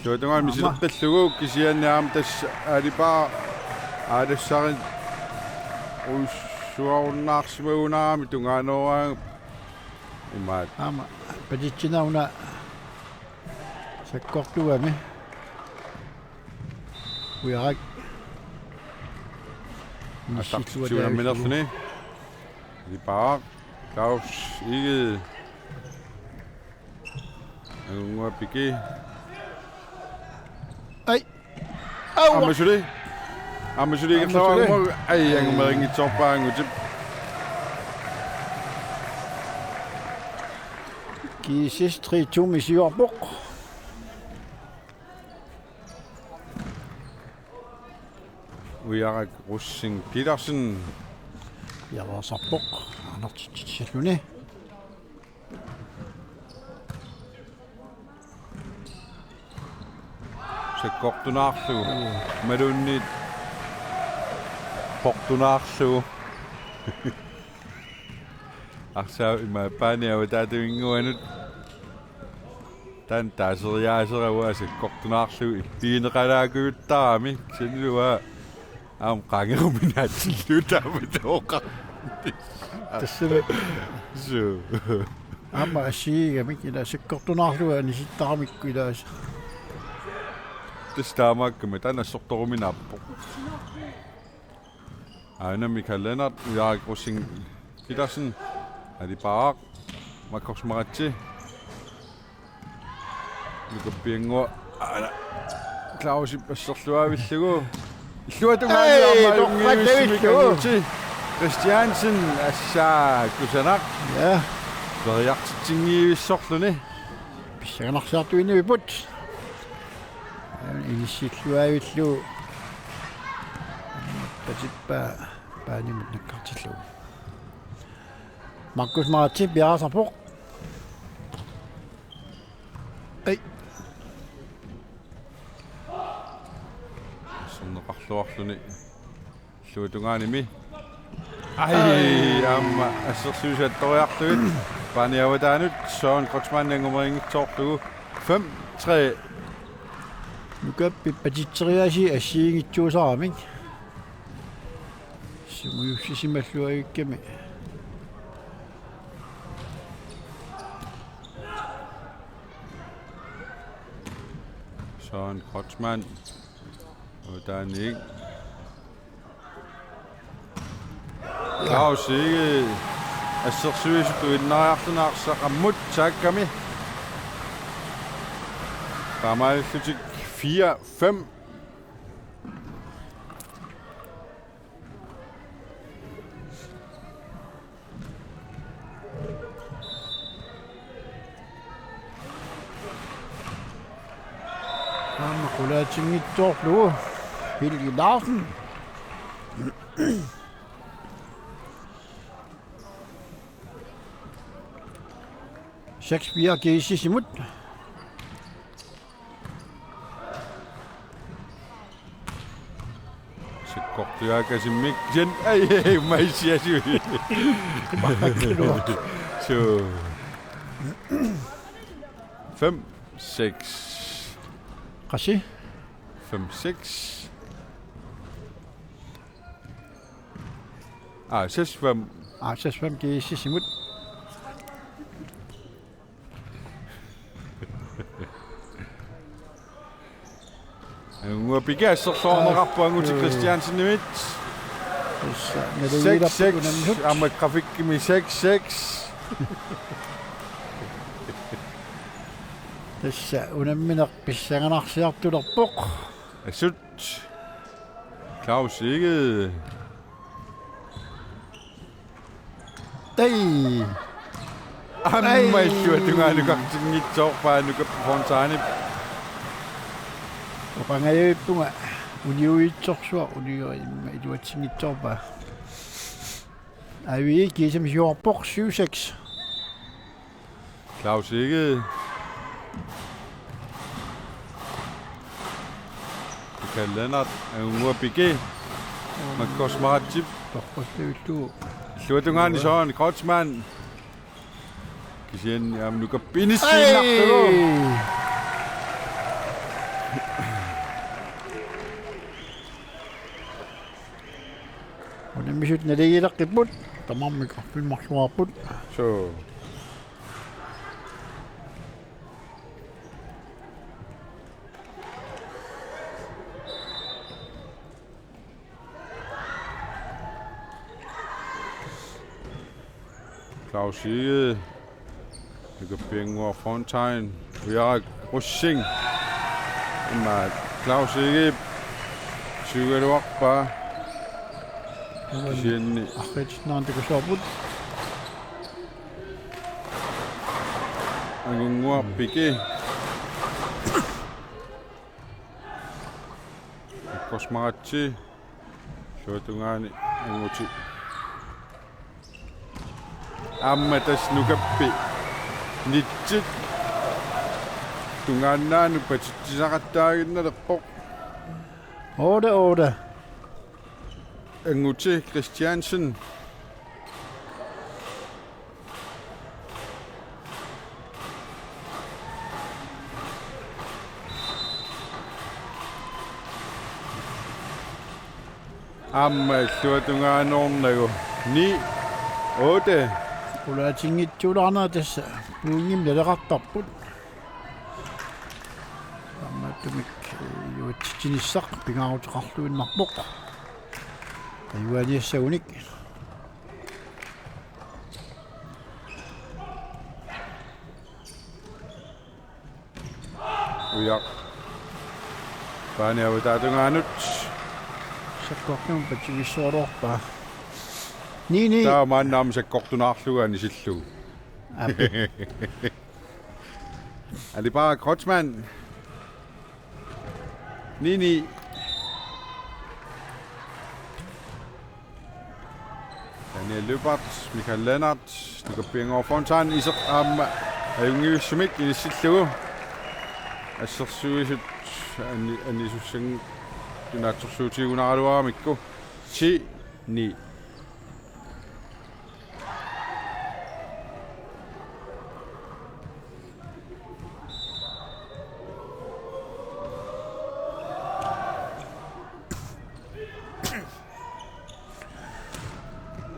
иллуатунгаан мисилеққиллугу кисианниаама тасса алипаа аалассарин суаруннаарсимагунаами тунгаанораан имаат Ama pajitsinnauna sakkortuami. Uyarak. Аттартуаминерлүни липаа Klaus Igel агунгуа пики Ai. Au. аммасули ингерлаваагумаг ай ангумерингитсорпаангутип Kisistri tumisiorpoq. уярак руссин Petersen Yavarsorpoq. Anartitsilluni. sakkortunaarlu malunnit portunaarlu арсаа има пааниава таатуингуанут тан таасериаасераваа sakkortunaarlu иппиинеқалаагуuttaarami синлуа аам қангеруминаатсиллуутааматооқа Tassami. so Ama asiigamik ila sakkortunaarlua nisittaramikku ilaas. тестаамаакками танассорторуминааппо аана Michael Lennart уяак руссин Petersen алипаа маккорсмаратси лукаппиангуа ана Klaus пассерлуавиллугу иллуатунгаалуармааюнгиуссимикагути Christiansen ассаа кусанақ Ja, вериартитсингиивиссорлуни pissaganarsaartuini viput. Inissilluavillu. Patippa paanimut nakkartillu. Markus Marati biarasarpoq. Ei. соннеқарлуарлуни иллуатунгааними ай амма ассерсуусаатториарлугит паниаватаанут Søren Krotsmann ангумерингитсоортугу 5-3 Nukappi patitseriasi assiingitsuusaaramik. Simujusisimalluagikkami. Søren Kreutzmann. Og der er Nick. Claus ikke. Assyrsyysut uinnaartunaarsaqammut taakkami. Qamallutik 4-5. Qulaatiнгitsoorlugu Helge Larsen. Shakespeare Geisisimut. Sikkortuakasimik jen ai maisiasi. Så 5-6. Qasi 5-6. 6-5. Aasasvam Geisisimut. Ngua pigassersoornerarpuangu til Christiansen nimit. 6-6. Amagrafikkimi 6-6. Tässä unammineq pissanganarsiartulerpoq. Asut. Claus ikke. Tai. Ammaissuatungaanukaqtingitsoorpaa nukapponsaani. Oqangayippunga uniuitsorsua uniuimma iluatsingitsoorpaa. Avi kiisamisiorpoq 7-6. Claus ikke. Michael Lennart. Ngua pigi. Makkosmaratip. Torqusluullu. Suatungaani Søren Kreutzmann. Kisien nukapinissinnartugu. Unammisut naligileqqiput tamarmikorpilmarluarput. Så. Claus Ikke. Nukapingua Frontegn. Viarak Russing. Claus Ikke. Sygeluarpaa. Kisien Arritnaantakusoorput. Angungua pigi. Kosmaratsi. Suatungaani anguti. Ammatas nukappi. Nitsit. Tungaannaanu patitsisaqattaaginnalerpoq. 8-8. Anguti Christiansen. Suatungaanорnagu 9-8. Qulaatiнгitsuularnaa tassa puungim naleqartarput. Ammatumik yuatsitsinissaq pingaarutiqarluinnarpoq. Ayuaniassaunik. Uyak. Paaniavutaatungaanut. Sakkornum patsigissoororpaa. 9-9. Taa maannaam sakkortunaarlugaani sillugu. Ali bare Kreutzmann. 9-9. Daniel Løbert, Michael Lennart, Nukapingua Frontegn, Isak Ayungiussumik inissillugu. Assersuisut anisussang tunaatorsuutigunaraluaramikku 10-9.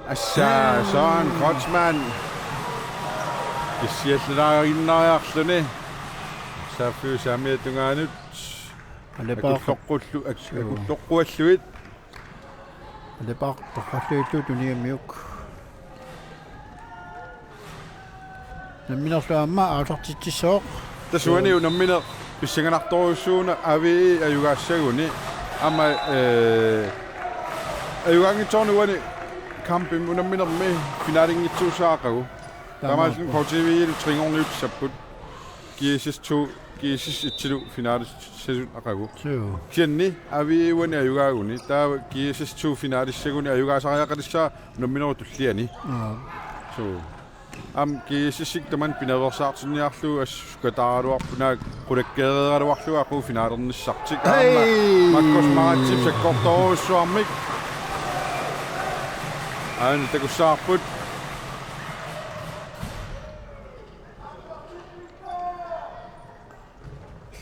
Assa Søren Kreutzmann. Kisiallunaa innaariarluni. Saafu saamiatungaanut. Aqulloqqullu aqulloqqualluit. Alebaq toqalluillu tuniamiuk. Namminerluamma aasortitsisooq. Tasuani unamminer pissanganartoruussuuna avi ayugaassaguni. Amma ayugaangitsornuani kampim unamminermi finaalingitsuusaaqagu. Tamaasin KTV tringorniut sapput. Kiisis itsilu finaalissasut aqagu. Kianni avi uani ayugaaguni. Taa kiisis tu finaalissaguni ayugaasariaqalissaa unammineru tulliani. So kiisissik taman pinaversaartinniarlu askataaruarpunaak qulakkeereeraluarlu aqu finaalernissartik aamma makkos maratip sakkortoruussuarmik aan takussaarput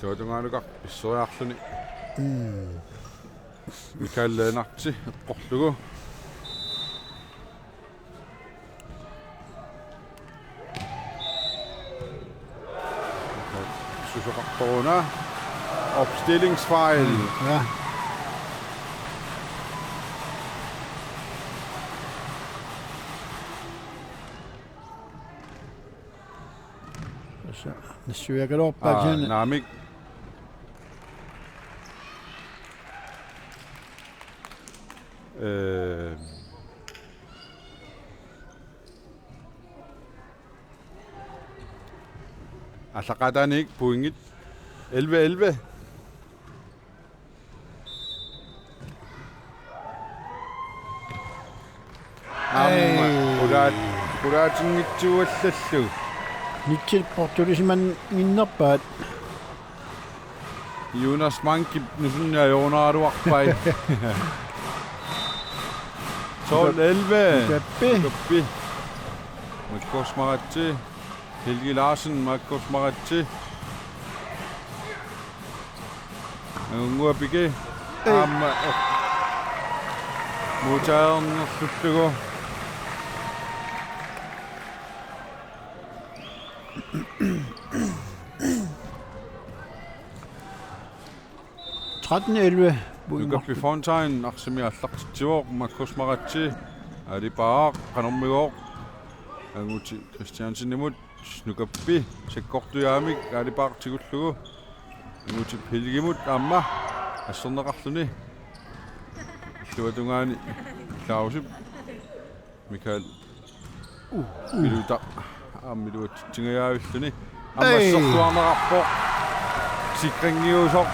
sotungaanukar pissoriarluni Mikael Lennartsi eqqorlugu Corona. Opstillingsfejl. Ja. Så syger op bag hende. Namik. Asaqatanik puingit 11-11. Qulaatinnitsuallallu. Nitsil portulisman minnerpaat. Jonas Mankip nusunnia joonaaruarpai. 12-11. Kappi. Makkosmaratsi. Helge Larsen, Makkosmaratsi. Nguapike. Modtageren slutlugo. Nukappi Fontaine, Arsemi Allartior, Makkosmaratsi. Alipaa, Qanormigoor. Anguti Christiansen imut. Nukappi, Sekkortujaamik, Alipaa Tigullugu. Anguti Pilgimut, Amma. Assorneqarluni. Luatungaani Klausip. Mikael. Miluta. Miluat tingajaavilluni. Ammassortuarnerarpo. Sikringiusor.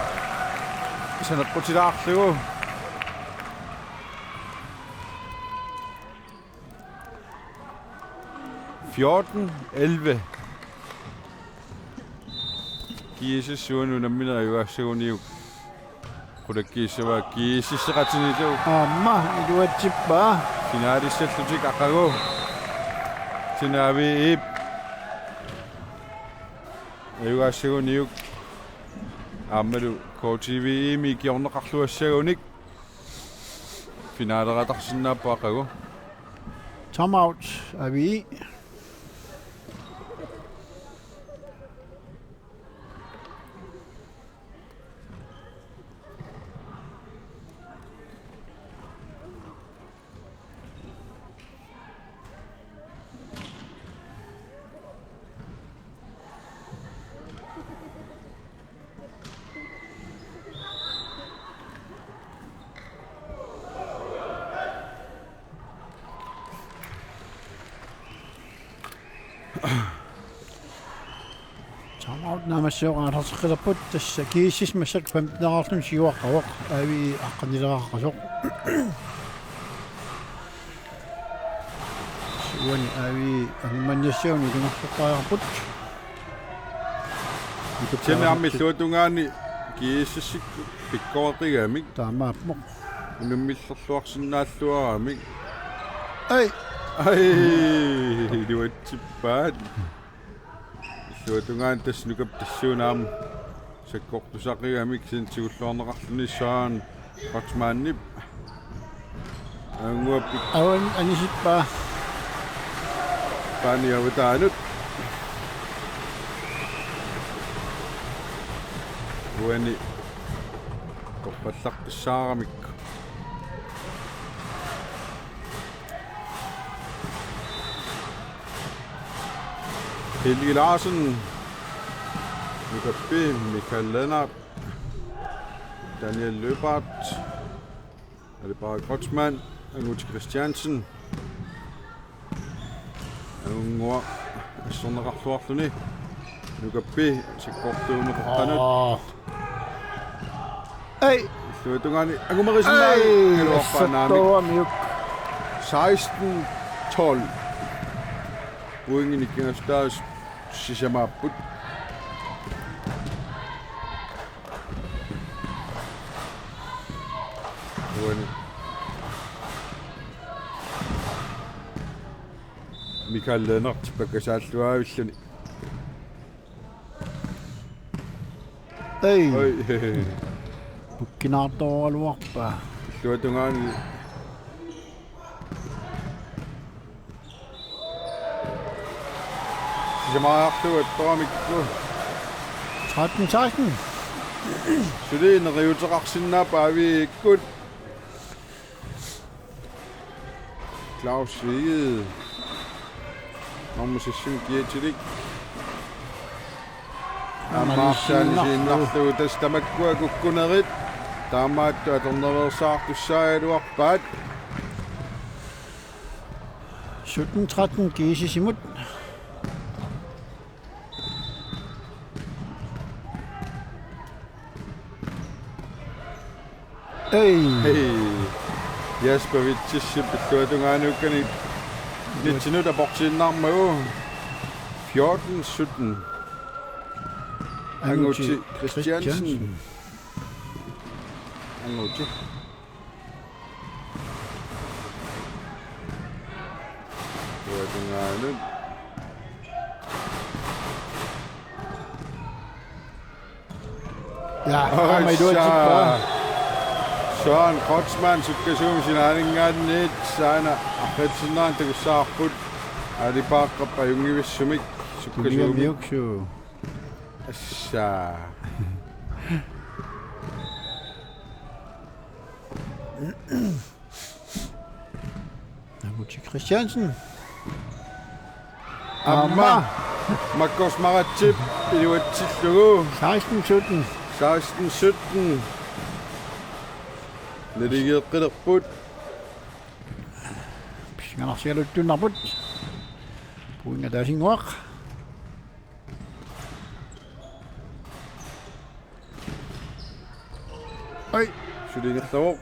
Saneqqutilaarlugu. Fjorten 11. Kiisis suunu nammina yuassaguniu. Qulakkiissava kiississaqatinilu. Amma iluatsippa. Finaalissallutiq aqagu. Sinavi ip. Yuassaguniu. Ammalu KTV imi kiorneqarluassagunik. Finaaleratarsinnaappa aqagu. Timeout er vi i. Timeout namassuuqaa tartiqilaput tassa kiissismassak 15 siuaqqavaq avi aqqanileqaqqasuq. Suani avi angmanniassuuni lunartoqqaarput. Tiemme ammilluatungaani kiississik pikkoaqigaamik taamaapmoq. Nummillerluarsinnaalluaraamik. Ai Luatsippaat. Luatungaan tass nukap tassuunaam sakkortusaqigaamik sin sigulluarneqarluni saan Kreutzmannip. Anguappi Awan anisippa. paniavutaanut. Uani koppallaqtissaaramikku. Helge Larsen, Lukas Michael Lennart, Daniel Løbart, er det bare Grotsmann, Angus Christiansen, Angua, sådan rafluarluni, Lukas se kortuumutortanut. Ei! Sluutungani, Angumarisen Ei! Elorpanami, Miuk. 16-12. Uingen ikinga staas sisamapput. Uani. Michael Lennart pakasaalluaavilluni. Ei! Oi. Pukkinaartoraluarpa. Sluutungani sisamaartuat toamikku. 13-16. Sudin riuteqarsinnaapa aviikkut. Claus Viged. Normusissin kietilik. Ammaarsaanisiinnarlugu tastamakkua kukkunerit. Taamaattu atornerversaartussaajaluarpaat. 17-13 Geesisimut. Ei! Hei. Jesper Vitsisse beslutungaanukkani. Litsinut abortsinnarmagu. 14-17. Anguti Christiansen. Anguti. Beslutungaanukkani. Ja, amma i duatippa. Søren Grotsmann sukkasuum sinaaningaannit saana arritsinnaан takussaarput alipaaqqa yungivissumik sukkasuum Miuksu. assa Anguti Christiansen. amma makkosmaratip iluatsillugu 16-17. 16-17 nedigeeqqilerput Pisnganarsialuttunnarput. Puinga taasinguaq. ai sulingertavu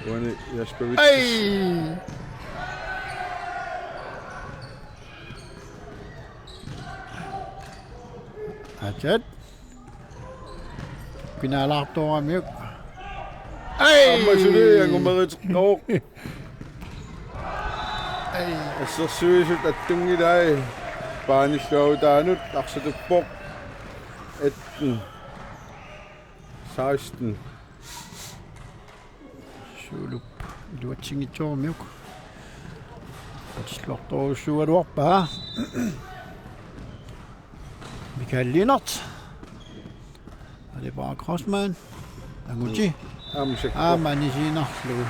uani Jesper Vitsisse Ei! Atat. Pinalaartooramiuk. amma suli angumeritqoq Ei! Assersuisut attungilai paanilluutaanut arsatuppoq 18 16 Sulup. Luatsingitsoormiuk. Patslortorusualuarpa. Michael Lennart. Og det er bare Grotsmann. Anguti. amsak Amanisiinarlugu.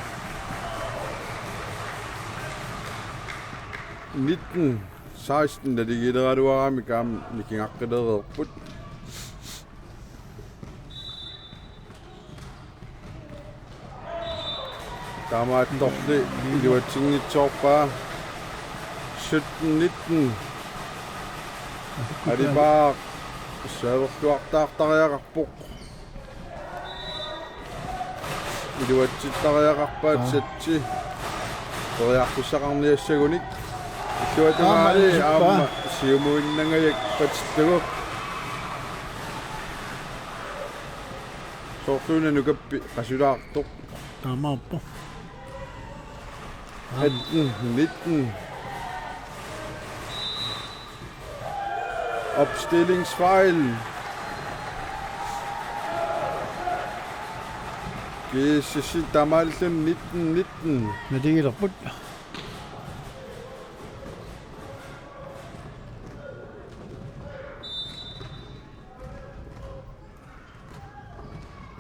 19 16 nadigileeraluarami kaam nikingaqqilerilerput taamaattorli iluatsingitsoorpaa 17 19 alipaa saaverluartaartariaqarpoq iluatsittariaqarpaat satsi toriartussaqarniassagunik illuatamaali aamma siumuinnangajak patsillugu sortuuna nukappi qasulaartoq Taamaappo. 18 19 opstillingsfejl Kiissi tamallun 19-19. Naligilerput.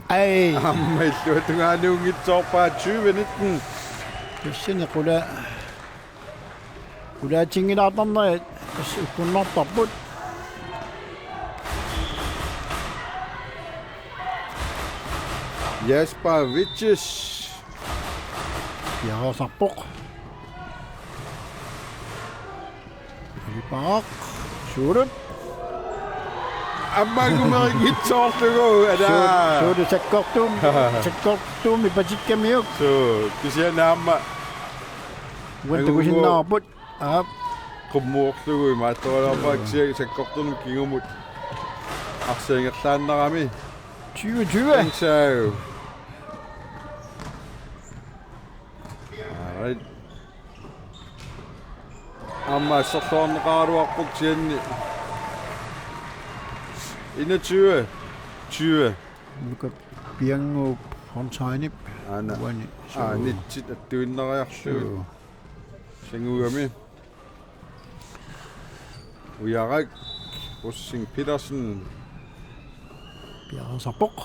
Ej, Ammalluatungaanungitsoorpaa 20-19. tassani qula tingilaartarneri ukkunnortarput. Jasper Witches. Piarasarpoq. Alipaaq. Suurut. Ammagumerigitsoorlugu ada. Suudu sakkortuum ipatikkamiuk. So kisianaamma Uantakusinnaarput. Aap. qummuorlugu imaattoraarpaak sakkortunum kingumut. Arsiingerlaannarami. 2020. So. Alright. Amma sortorneqaaruarpuk sianni. 21. 20. Luka piangu Fontainip. Ana. Uani. Nitsit attuinneriarlugu. Singugami. Uyarak. Russing Petersen. Piarasarpoq.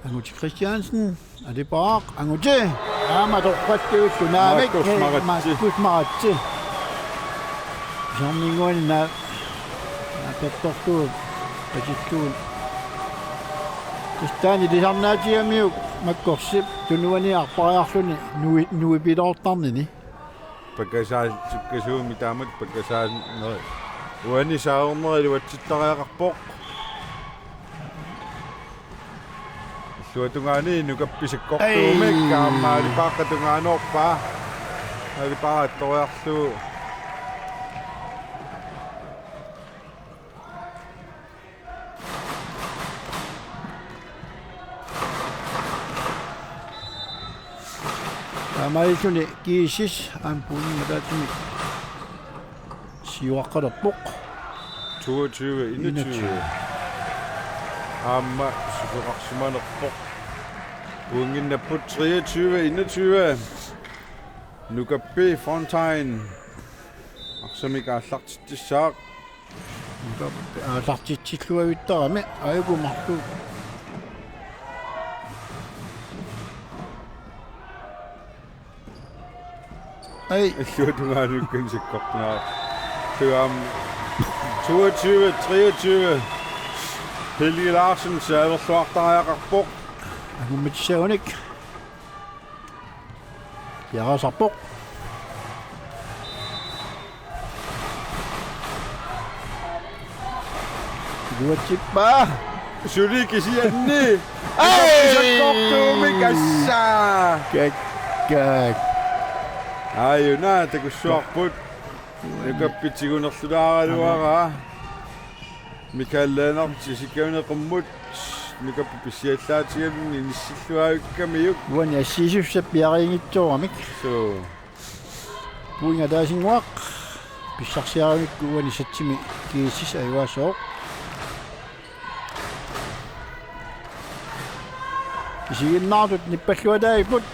Anguti Christiansen. Alipaaq. Anguti. Amatorpattuussunaamik. Markus Maratsi. Jarninguani na tattortuut patittuun. Tistani disarnaatiamiuk makkorsip tunuaniarpariarluni nuipiloortarnini. Pakkasaa sukkasuumi taamat pakkasaa neri. Uani saarneri luatsittariaqarpoq. Suatungaani nukappisakkortuumik kaamma alipaaqatungaanoorpaa. Alipaaqattoriarlu. Amaisuni kiisis ampuunimataatimi siuaqqalerpoq. 22-21. Amma suqarsimanerpoq. Uunginnapput 23-21. Nukappi Fontaine. Arsamik aallartittissaaq. Aasartitsilluavittarami aigumarlu. Ei, Alluatungaanukkan sikkortunaa. Tuam 22-23. Helge Larsen saaverluartariaqarpoq. agumitsaunik. Piarasarpoq. Luatsippa. Suli kisianni. Ei! Sikkortuumik assaa. Kak. Ayuna takussuarput. Nukappitigунерлулаагалуара. Mikael Lennart sikauneqummut. Nukappi pissiallaatigaluni nissilluavikkamiuk. Uani assiisussa piariingitsuuramik. So Puinga taasinguaq. Pissarsiaramikku uani satsimi kiisis aivaasooq. Isiginnaartut nippalluataiput.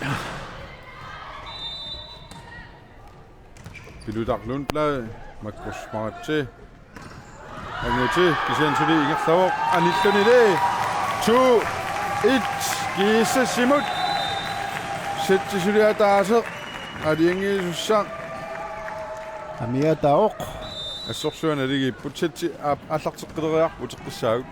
pilutarlunla makkursmaratsi. Anguti kisiansuli ingerlawoq anillunile. 2-1 kiissa simut. Setsisuliataaseq aliangiisussaq. Amiataoq. Assorsuana ligi putsetsi allarteqqileriarpu teqqissaagut.